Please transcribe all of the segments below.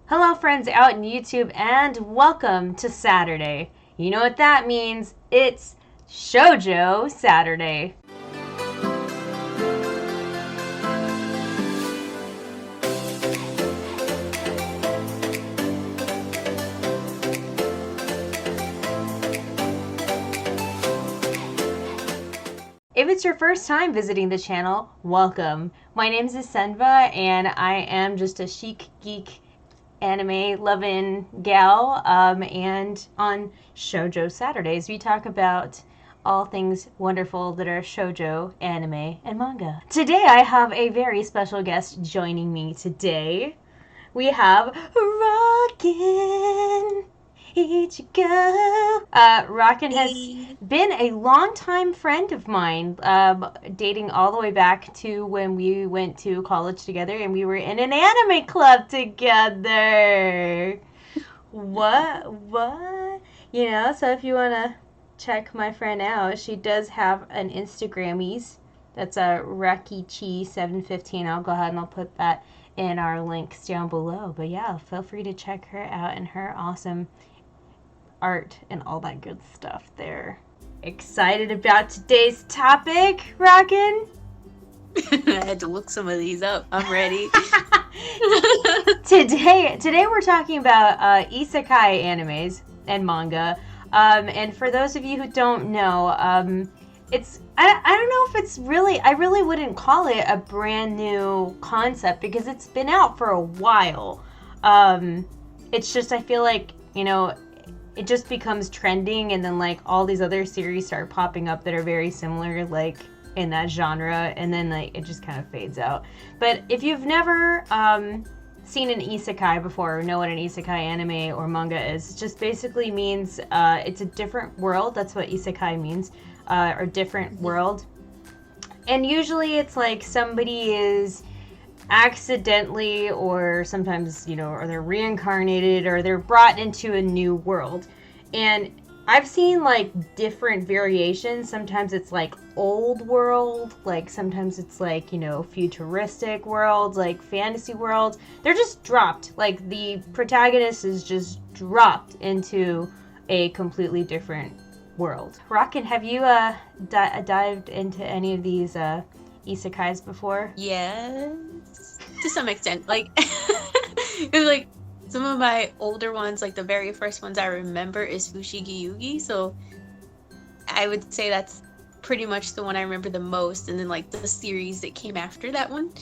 Hello friends out in YouTube and welcome to Saturday. You know what that means? It's Shoujo Saturday. If it's your first time visiting the channel, welcome. My name is Asenva and I am just a chic geek anime loving gal, and on Shoujo Saturdays we talk about all things wonderful that are shoujo, anime, and manga. Today I have a very special guest joining me today. We have RockinIchigo. Rockin has been a longtime friend of mine, dating all the way back to when we went to college together and we were in an anime club together. What? You know, so if you want to check my friend out, she does have an Instagrammies. That's a RockinIchigo715. I'll go ahead and I'll put that in our links down below. But yeah, feel free to check her out and her awesome art and all that good stuff there. Excited about today's topic, Rockin'? I had to look some of these up. I'm ready. Today we're talking about isekai animes and manga. And for those of you who don't know, it's I don't know if it's really, I really wouldn't call it a brand new concept because it's been out for a while. It's just, I feel like, you know, it just becomes trending and then like all these other series start popping up that are very similar, like in that genre, and then like it just kind of fades out. But if you've never seen an isekai before or know what an isekai anime or manga is, it just basically means it's a different world. That's what isekai means, or different world. And usually it's like somebody is accidentally, or sometimes, you know, or they're reincarnated or they're brought into a new world. And I've seen like different variations. Sometimes it's like old world, like sometimes it's like, you know, futuristic worlds, like fantasy worlds. They're just dropped, like the protagonist is just dropped into a completely different world. Rockin', have you dived into any of these isekais before? Yes, to some extent. Like, it was like some of my older ones, like the very first ones I remember is Fushigi Yugi. So I would say that's pretty much the one I remember the most. And then like the series that came after that one,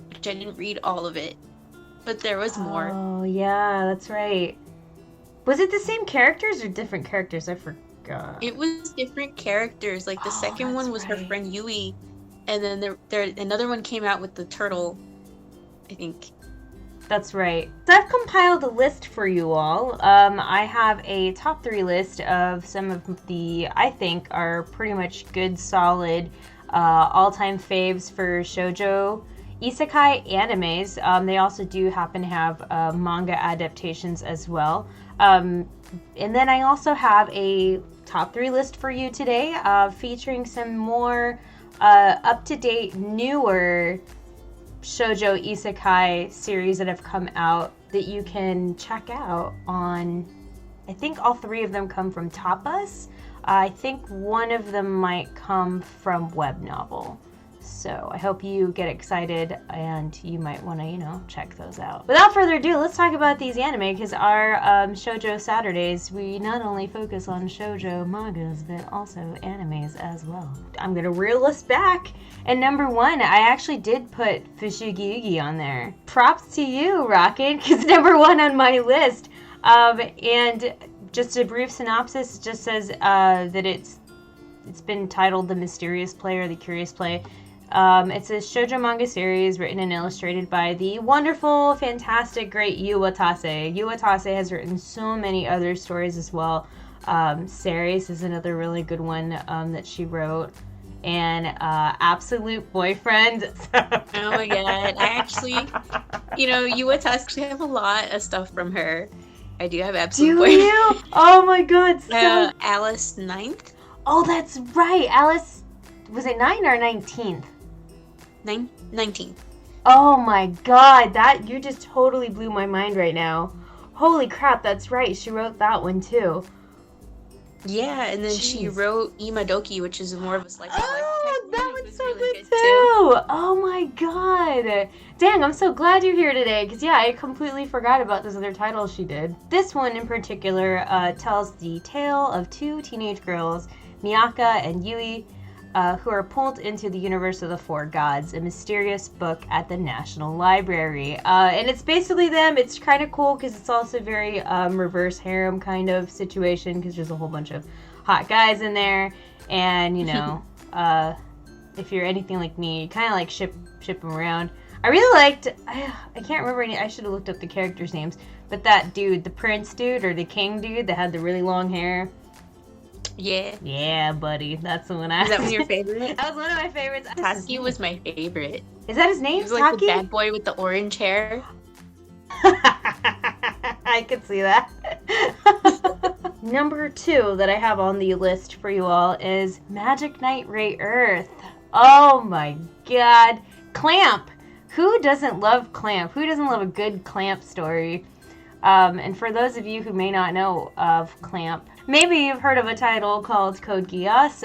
which I didn't read all of it, but there was more. Oh yeah, that's right. Was it the same characters or different characters? I forgot. It was different characters. Like the second one was her friend Yui, and then there another one came out with the turtle, I think. That's right. So I've compiled a list for you all. I have a top 3 list of some of the, I think, are pretty much good, solid, all-time faves for shoujo isekai animes. They also do happen to have manga adaptations as well. And then I also have a top 3 list for you today, featuring some more up-to-date, newer shoujo isekai series that have come out that you can check out on, I think all 3 of them come from Tapas. I think one of them might come from Web Novel. So I hope you get excited and you might want to, you know, check those out. Without further ado, let's talk about these anime, because our Shoujo Saturdays, we not only focus on shoujo mangas, but also animes as well. I'm going to reel us back. And number 1, I actually did put Fushigi Yugi on there. Props to you, Rockin', because number 1 on my list. And just a brief synopsis, it just says that it's been titled The Mysterious Play or The Curious Play. It's a shoujo manga series written and illustrated by the wonderful, fantastic, great Yu Watase. Yu Watase has written so many other stories as well. Ceres is another really good one that she wrote. And Absolute Boyfriend. Oh my god. I actually, you know, Yu Watase actually have a lot of stuff from her. I do have Absolute Boyfriend. Do you? Oh my god. So... Alice 9th? Oh, that's right. Alice, was it 9 or 19th? 19th. Oh my god, that you just totally blew my mind right now. Holy crap, that's right. She wrote that one too. Yeah, and then she Jeez. wrote Imadoki, which is more of a slice of life Oh, type that one. It one's was so really good good too. Oh my god. Dang, I'm so glad you're here today because, yeah, I completely forgot about this other title she did. This one in particular tells the tale of two teenage girls, Miyaka and Yui, who are pulled into the universe of the Four Gods, a mysterious book at the National Library. And it's basically them. It's kind of cool because it's also very reverse harem kind of situation because there's a whole bunch of hot guys in there. And, you know, if you're anything like me, you kind of like ship them around. I really liked, I can't remember any, I should have looked up the characters' names, but that dude, the prince dude or the king dude that had the really long hair. Yeah. Yeah, buddy. That's the one I... Is that one of your favorites? That was one of my favorites. Taki was my favorite. Is that his name? He was like Taki? the bad boy with the orange hair. I could see that. Number 2 that I have on the list for you all is Magic Knight Ray Earth. Oh my god. Clamp. Who doesn't love Clamp? Who doesn't love a good Clamp story? And for those of you who may not know of Clamp, maybe you've heard of a title called Code Geass.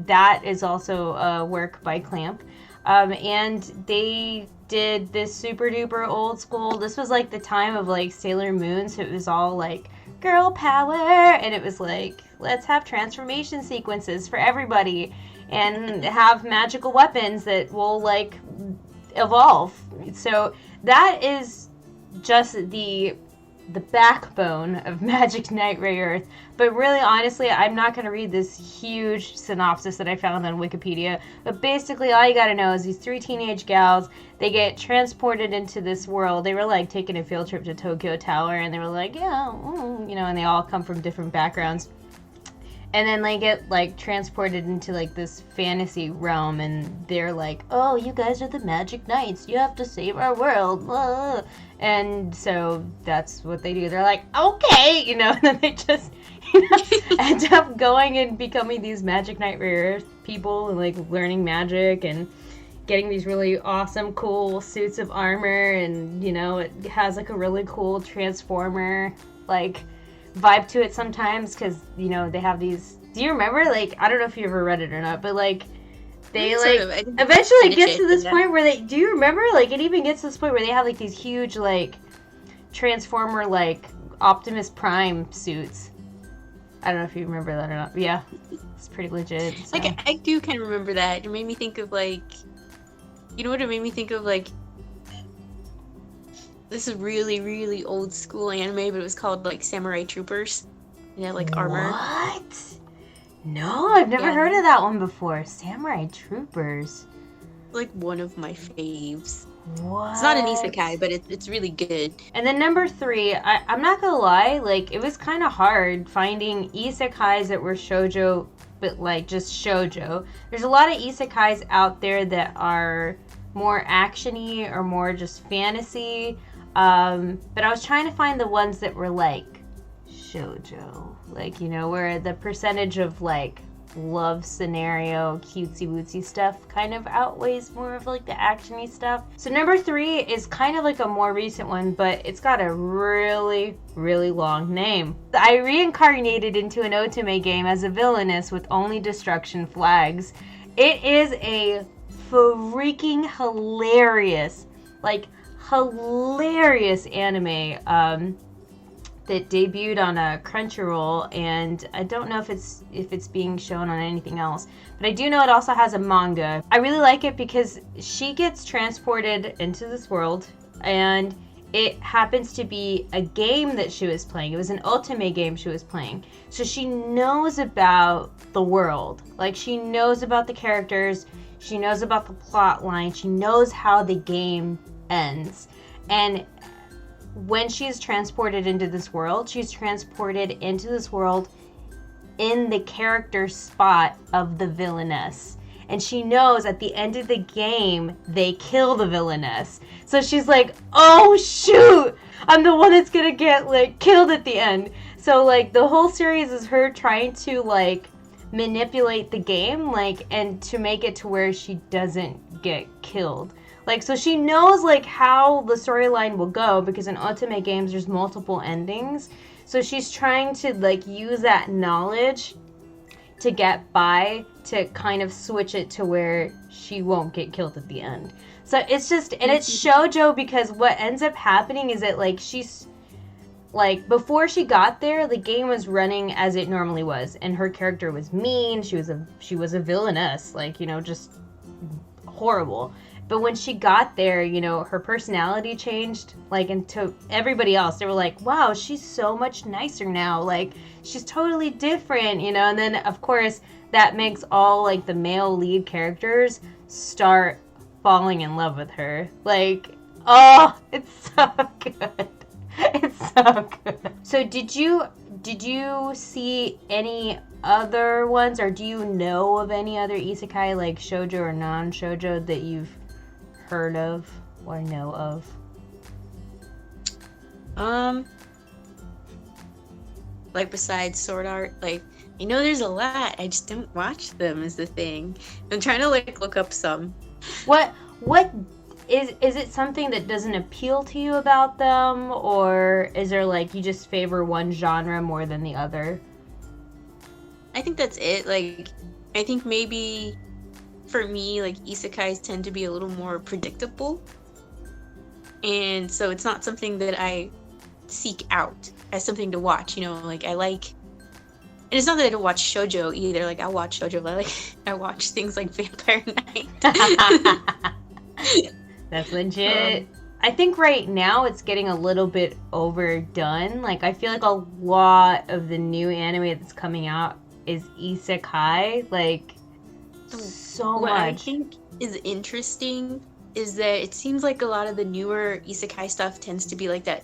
That is also a work by Clamp. And they did this super duper old school. This was like the time of like Sailor Moon, so it was all like girl power, and it was like, let's have transformation sequences for everybody and have magical weapons that will like evolve. So that is just the backbone of Magic Knight Ray Earth. But really, honestly, I'm not going to read this huge synopsis that I found on Wikipedia. But basically, all you got to know is these 3 teenage gals, they get transported into this world. They were like taking a field trip to Tokyo Tower, and they were like, yeah, you know, and they all come from different backgrounds. And then they get like transported into like this fantasy realm, and they're like, oh, you guys are the Magic Knights. You have to save our world. And so that's what they do. They're like, okay, you know, and then they just end up going and becoming these Magic Knight Rare Earth people and like learning magic and getting these really awesome, cool suits of armor. And, you know, it has like a really cool Transformer like vibe to it sometimes because, you know, they have these. Do you remember? Like, I don't know if you ever read it or not, but like they like eventually it gets to this point where they. Do you remember? Like, it even gets to this point where they have like these huge like Transformer like Optimus Prime suits. I don't know if you remember that or not. But yeah, it's pretty legit. So. Like, I do kind of remember that. It made me think of like, you know what? It made me think of like. This is really, really old school anime, but it was called like Samurai Troopers. Yeah, like armor. What? No, I've never heard of that one before. Samurai Troopers. Like one of my faves. What? It's not an isekai, but it's really good. And then number 3, I'm not gonna lie, like it was kind of hard finding isekais that were shoujo, but like just shoujo. There's a lot of isekais out there that are more actiony or more just fantasy. But I was trying to find the ones that were like shoujo, like, you know, where the percentage of like love scenario, cutesy wootsy stuff kind of outweighs more of like the actiony stuff. So number 3 is kind of like a more recent one, but it's got a really, really long name. I reincarnated into an otome game as a villainess with only destruction flags. It is a freaking hilarious, like hilarious anime that debuted on a Crunchyroll, and I don't know if it's being shown on anything else, but I do know it also has a manga. I really like it because she gets transported into this world, and it happens to be a game that she was playing. It was an otome game she was playing, so she knows about the world. Like, she knows about the characters, she knows about the plot line, she knows how the game ends. And when she's transported into this world, she's transported into this world in the character spot of the villainess. And she knows at the end of the game, they kill the villainess. So she's like, oh shoot, I'm the one that's gonna get like killed at the end. So like the whole series is her trying to like manipulate the game, like, and to make it to where she doesn't get killed. Like, so she knows, like, how the storyline will go, because in Otome games, there's multiple endings. So she's trying to, like, use that knowledge to get by, to kind of switch it to where she won't get killed at the end. So it's just, and it's shoujo because what ends up happening is that, like, she's, like, before she got there, the game was running as it normally was, and her character was mean, she was a villainess, like, you know, just horrible. But when she got there, you know, her personality changed, like, and to everybody else, they were like, wow, she's so much nicer now, like, she's totally different, you know. And then, of course, that makes all, like, the male lead characters start falling in love with her. Like, oh, it's so good. It's so good. So did you see any other ones, or do you know of any other isekai, like shoujo or non-shoujo, that you've heard of or know of? Like besides Sword Art, like, you know, there's a lot. I just don't watch them is the thing. I'm trying to, like, look up some. What is it something that doesn't appeal to you about them, or is there, like, you just favor one genre more than the other? I think that's it. Like, I think maybe for me, like, isekais tend to be a little more predictable. And so it's not something that I seek out as something to watch, you know, like, I like, and it's not that I don't watch shoujo either, like, I'll watch shoujo, but I watch things like Vampire Knight. That's legit. I think right now it's getting a little bit overdone. Like, I feel like a lot of the new anime that's coming out is isekai, like, so what much. I think is interesting is that it seems like a lot of the newer isekai stuff tends to be like that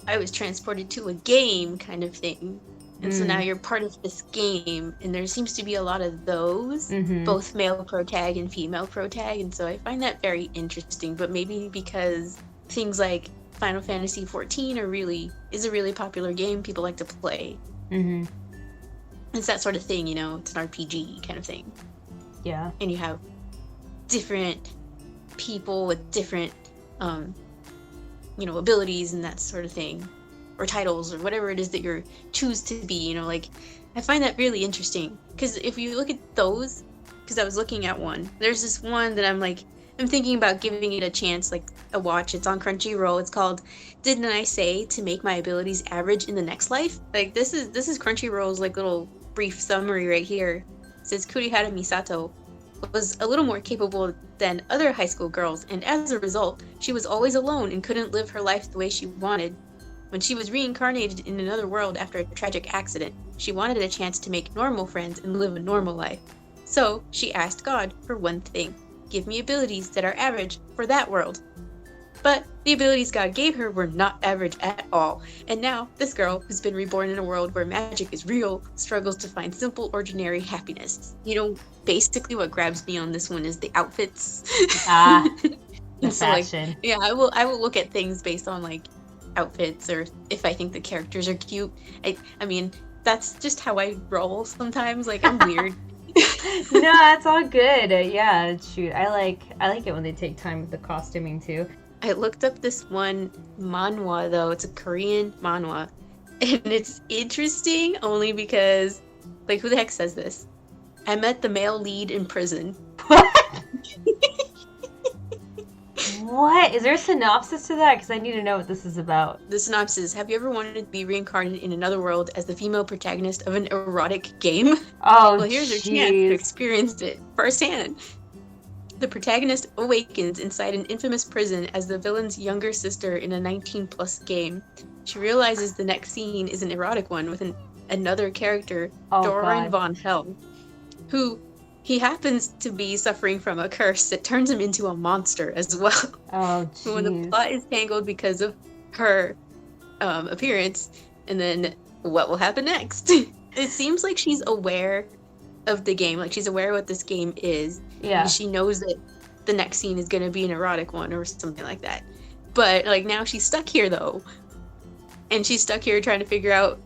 I was transported to a game kind of thing. And so now you're part of this game, and there seems to be a lot of those, both male protag and female protag, and so I find that very interesting. But maybe because things like Final Fantasy XIV is a really popular game people like to play. It's that sort of thing, you know, it's an RPG kind of thing. Yeah. And you have different people with different, you know, abilities and that sort of thing. Or titles, or whatever it is that you choose to be, you know, like, I find that really interesting. Because if you look at those, because I was looking at one, there's this one that I'm thinking about giving it a chance, like, a watch. It's on Crunchyroll. It's called Didn't I Say to Make My Abilities Average in the Next Life? Like, this is Crunchyroll's, like, little brief summary right here. It says Kurihara Misato was a little more capable than other high school girls, and as a result, she was always alone and couldn't live her life the way she wanted. When she was reincarnated in another world after a tragic accident, she wanted a chance to make normal friends and live a normal life. So, she asked God for one thing: give me abilities that are average for that world. But the abilities God gave her were not average at all, and now this girl, who's been reborn in a world where magic is real, struggles to find simple, ordinary happiness. You know, basically what grabs me on this one is the outfits. The fashion. Like, yeah, I will look at things based on, like, outfits, or if I think the characters are cute. I mean, that's just how I roll sometimes. Like, I'm weird. No, that's all good. Yeah, shoot, I like it when they take time with the costuming too. I looked up this one manhwa, though. It's a Korean manhwa, and it's interesting only because, like, who the heck says this? I met the male lead in prison. What? Is there a synopsis to that? Because I need to know what this is about. The synopsis: have you ever wanted to be reincarnated in another world as the female protagonist of an erotic game? Oh, well, here's your chance to experience it firsthand. The protagonist awakens inside an infamous prison as the villain's younger sister in a 19+ game. She realizes the next scene is an erotic one with another character, Doran von Hell, who he happens to be suffering from a curse that turns him into a monster as well. Oh, jeez. When the plot is tangled because of her appearance, and then what will happen next? It seems like she's aware of the game, like she's aware what this game is. Yeah. And she knows that the next scene is going to be an erotic one or something like that. But, like, now she's stuck here, though. And she's stuck here trying to figure out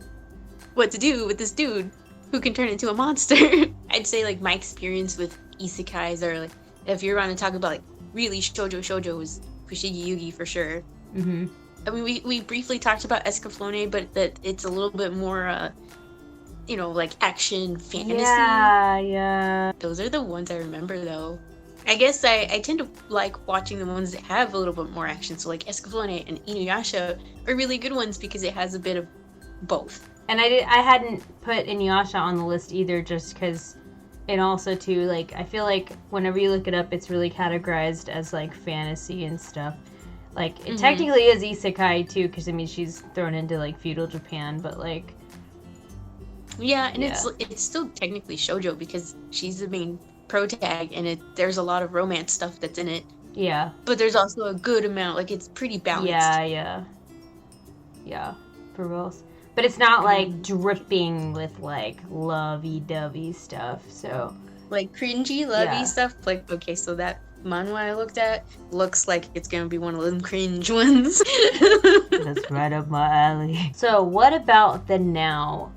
what to do with this dude who can turn into a monster. I'd say, like, my experience with isekais are, like, if you're going to talk about, like, really shoujo was Fushigi Yugi for sure. Mm-hmm. I mean, we briefly talked about Escaflowne, but that it's a little bit more, like action fantasy. Yeah. Those are the ones I remember, though. I guess I tend to like watching the ones that have a little bit more action. So like Escaflowne and Inuyasha are really good ones because it has a bit of both. And I hadn't put Inuyasha on the list either, just because, and also too, like, I feel like whenever you look it up, it's really categorized as like fantasy and stuff. Like, it technically is isekai too, because I mean she's thrown into like feudal Japan, but like. Yeah, and it's still technically shoujo because she's the main protag, and there's a lot of romance stuff that's in it. Yeah. But there's also a good amount, like it's pretty balanced. Yeah, for both. But it's not like dripping with like lovey-dovey stuff, so. Like cringy, lovey stuff. Like, okay, so that manhwa I looked at looks like it's gonna be one of them cringe ones. That's right up my alley. So what about the now?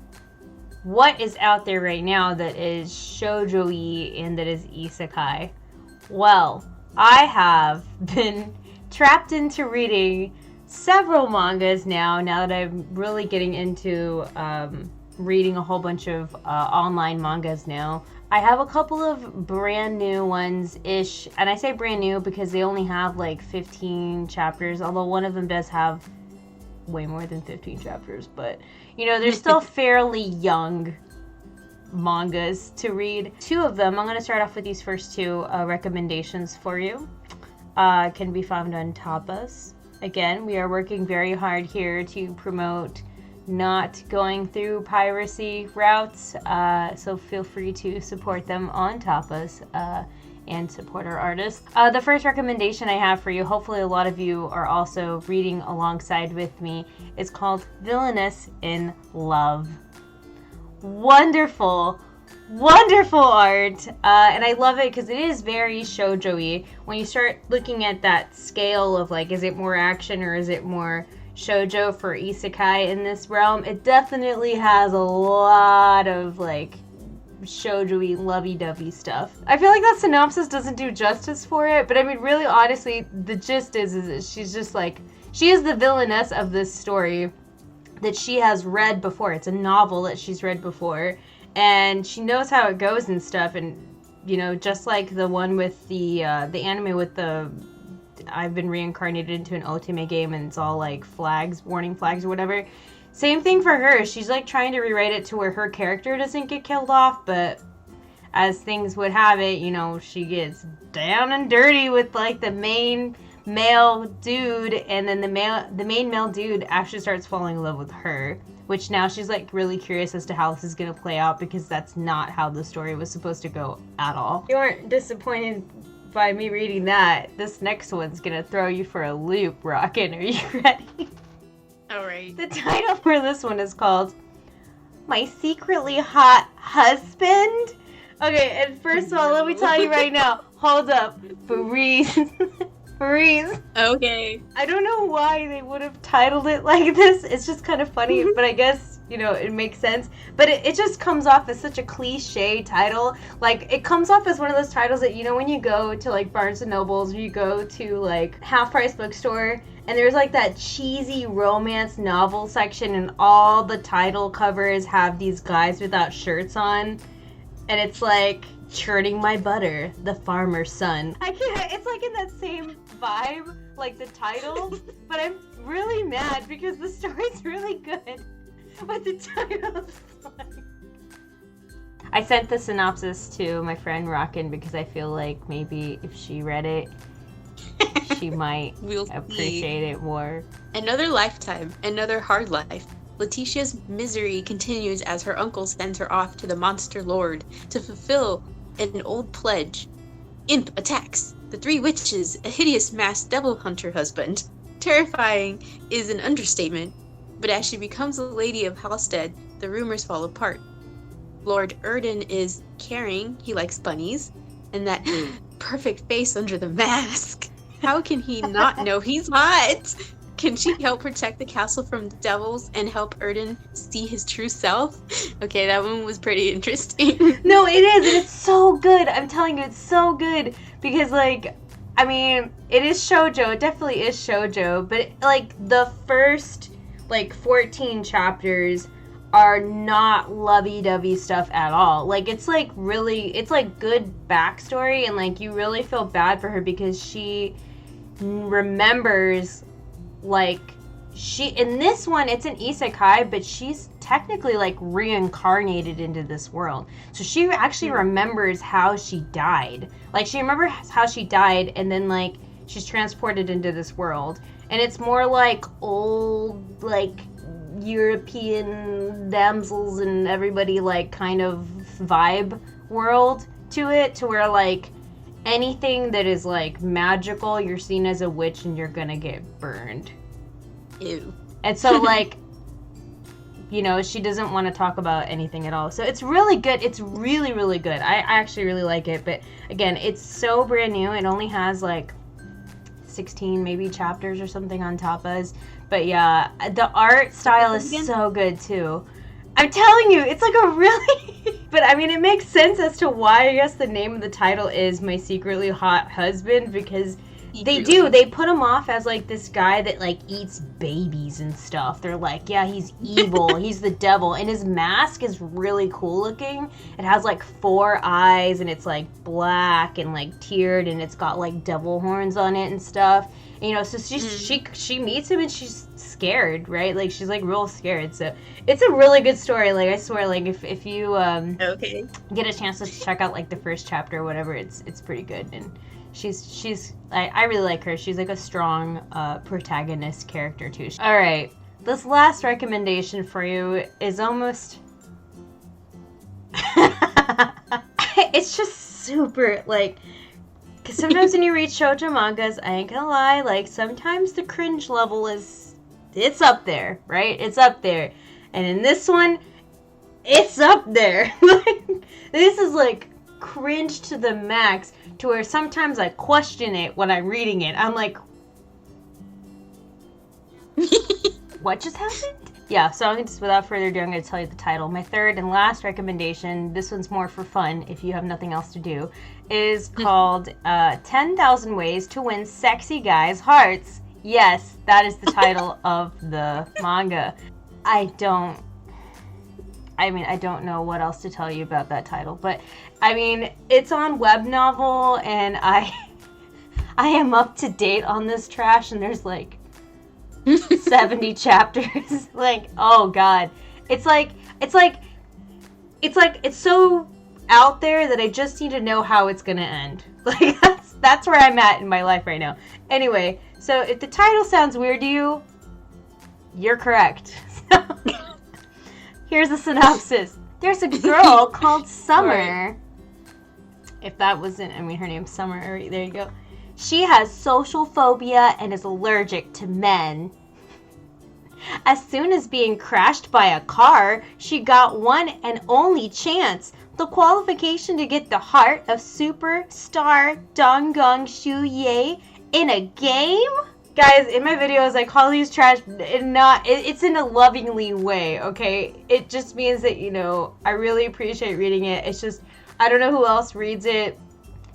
What is out there right now that is shoujo-y and that is isekai? Well, I have been trapped into reading several mangas now that I'm really getting into reading a whole bunch of online mangas now. I have a couple of brand new ones-ish, and I say brand new because they only have like 15 chapters, although one of them does have way more than 15 chapters, but they're still fairly young mangas to read. Two of them, I'm going to start off with these first two recommendations for you, can be found on Tapas. Again, we are working very hard here to promote not going through piracy routes, so feel free to support them on Tapas and support our artists. The first recommendation I have for you, hopefully a lot of you are also reading alongside with me, is called Villainess in Love. Wonderful art, and I love it because it is very shoujo-y. When you start looking at that scale of like, is it more action or is it more shoujo for isekai in this realm, it definitely has a lot of like shoujo-y, lovey-dovey stuff. I feel like that synopsis doesn't do justice for it, but I mean, really, honestly, the gist is that she's just like, she is the villainess of this story that she has read before. It's a novel that she's read before, and she knows how it goes and stuff, and, just like the one with the anime with the, I've been reincarnated into an otome game, and it's all like warning flags or whatever. Same thing for her. She's like trying to rewrite it to where her character doesn't get killed off, but as things would have it, she gets down and dirty with like the main male dude, and then the main male dude actually starts falling in love with her, which now she's like really curious as to how this is going to play out, because that's not how the story was supposed to go at all. You aren't disappointed by me reading that. This next one's going to throw you for a loop, Rockin'. Are you ready? Alright. The title for this one is called My Secretly Hot Husband. Okay, and first of all, let me tell you right now. Hold up. Freeze. Okay. I don't know why they would have titled it like this. It's just kind of funny, but I guess, it makes sense. But it just comes off as such a cliche title. Like, it comes off as one of those titles that, when you go to, like, Barnes & Nobles, or you go to, like, half-price bookstore, and there's, like, that cheesy romance novel section, and all the title covers have these guys without shirts on, and it's like, churning my butter, the farmer's son. I can't, it's like in that same vibe, like the title, but I'm really mad because the story's really good, but the title's like... I sent the synopsis to my friend Rockin' because I feel like maybe if she read it, she might appreciate it more. Another lifetime, another hard life. Letitia's misery continues as her uncle sends her off to the Monster Lord to fulfill an old pledge. Imp attacks the three witches, a hideous masked devil hunter husband. Terrifying is an understatement, but as she becomes a lady of Halstead, the rumors fall apart. Lord Erden is caring, he likes bunnies, and that perfect face under the mask. How can he not know he's hot? Can she help protect the castle from the devils and help Erden see his true self? Okay, that one was pretty interesting. No, it is, and it's so good. I'm telling you, it's so good. Because, like, I mean, it is shoujo. It definitely is shoujo. But, like, the first, like, 14 chapters are not lovey-dovey stuff at all. Like, it's, like, really... It's, like, good backstory. And, like, you really feel bad for her because she remembers, like... In this one, it's an isekai, but she's technically, like, reincarnated into this world. So she actually remembers how she died. Like, she remembers how she died, and then, like, she's transported into this world. And it's more like old, like, European damsels and everybody, like, kind of vibe world to it, to where, like, anything that is, like, magical, you're seen as a witch and you're gonna get burned. Ew. And so, like, you know, she doesn't want to talk about anything at all. So it's really good. It's really, really good. I actually really like it. But, again, it's so brand new. It only has, like, 16 maybe chapters or something on Tapas. But, yeah, the art style is so good, too. I'm telling you, it's, like, a really... But, I mean, it makes sense as to why, I guess, the name of the title is My Secretly Hot Husband. Because... They put him off as, like, this guy that, like, eats babies and stuff. They're like, yeah, he's evil. He's the devil. And his mask is really cool looking. It has, like, 4 eyes, and it's, like, black and, like, tiered, and it's got, like, devil horns on it and stuff. And, you know, so she meets him, and she's scared, right? Like, she's, like, real scared. So it's a really good story. Like, I swear, like, if you get a chance to check out, like, the first chapter or whatever, it's pretty good. And I really like her. She's like a strong protagonist character too. All right, this last recommendation for you is almost it's just super, like, because sometimes when you read shoujo mangas, I ain't gonna lie, like, sometimes the cringe level it's up there, right? It's up there. And in this one, it's up there. This is, like, cringe to the max, to where sometimes I question it when I'm reading it. I'm like, what just happened? Yeah, so I'm just, without further ado, I'm going to tell you the title. My third and last recommendation, this one's more for fun if you have nothing else to do, is called 10,000 Ways to Win Sexy Guys' Hearts. Yes, that is the title of the manga. I don't know what else to tell you about that title, but I mean, it's on web novel, and I am up to date on this trash, and there's like 70 chapters. Like, oh god, it's so out there that I just need to know how it's gonna end. Like, that's where I'm at in my life right now. Anyway, so if the title sounds weird to you, you're correct. Here's a synopsis. There's a girl called Summer. Right. If that wasn't, I mean, her name's Summer. Right, there you go. She has social phobia and is allergic to men. As soon as being crashed by a car, she got one and only chance. The qualification to get the heart of superstar Donggung Shuye in a game? Guys, in my videos, I call these trash, it's in a lovingly way, okay? It just means that, you know, I really appreciate reading it. It's just, I don't know who else reads it,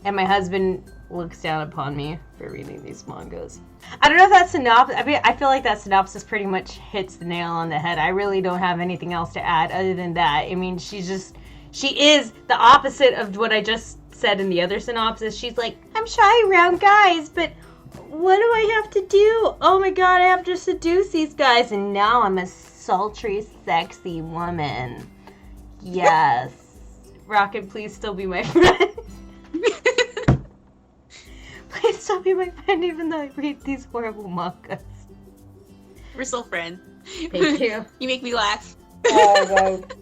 and my husband looks down upon me for reading these mangas. I don't know if that synopsis, I mean, I feel like that synopsis pretty much hits the nail on the head. I really don't have anything else to add other than that. I mean, she is the opposite of what I just said in the other synopsis. She's like, I'm shy around guys, but what do I have to do? Oh my god, I have to seduce these guys, and now I'm a sultry, sexy woman. Yes. Rocket, please still be my friend. Please still be my friend, even though I read these horrible mangas. We're still friends. Thank you. You make me laugh.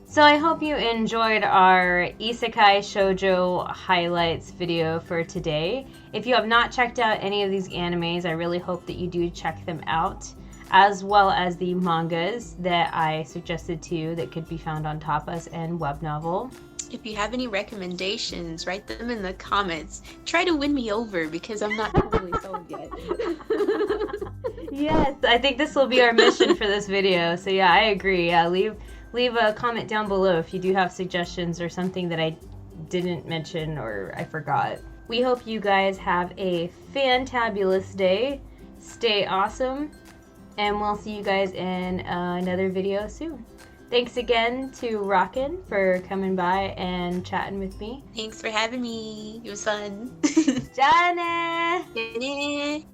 So I hope you enjoyed our Isekai Shoujo highlights video for today. If you have not checked out any of these animes, I really hope that you do check them out, as well as the mangas that I suggested to you that could be found on Tapas and Web Novel. If you have any recommendations, write them in the comments. Try to win me over, because I'm not totally sold yet. Yes, I think this will be our mission for this video. So yeah, I agree. Yeah, leave a comment down below if you do have suggestions or something that I didn't mention or I forgot. We hope you guys have a fantabulous day. Stay awesome. And we'll see you guys in another video soon. Thanks again to Rockin for coming by and chatting with me. Thanks for having me. It was fun. Jane!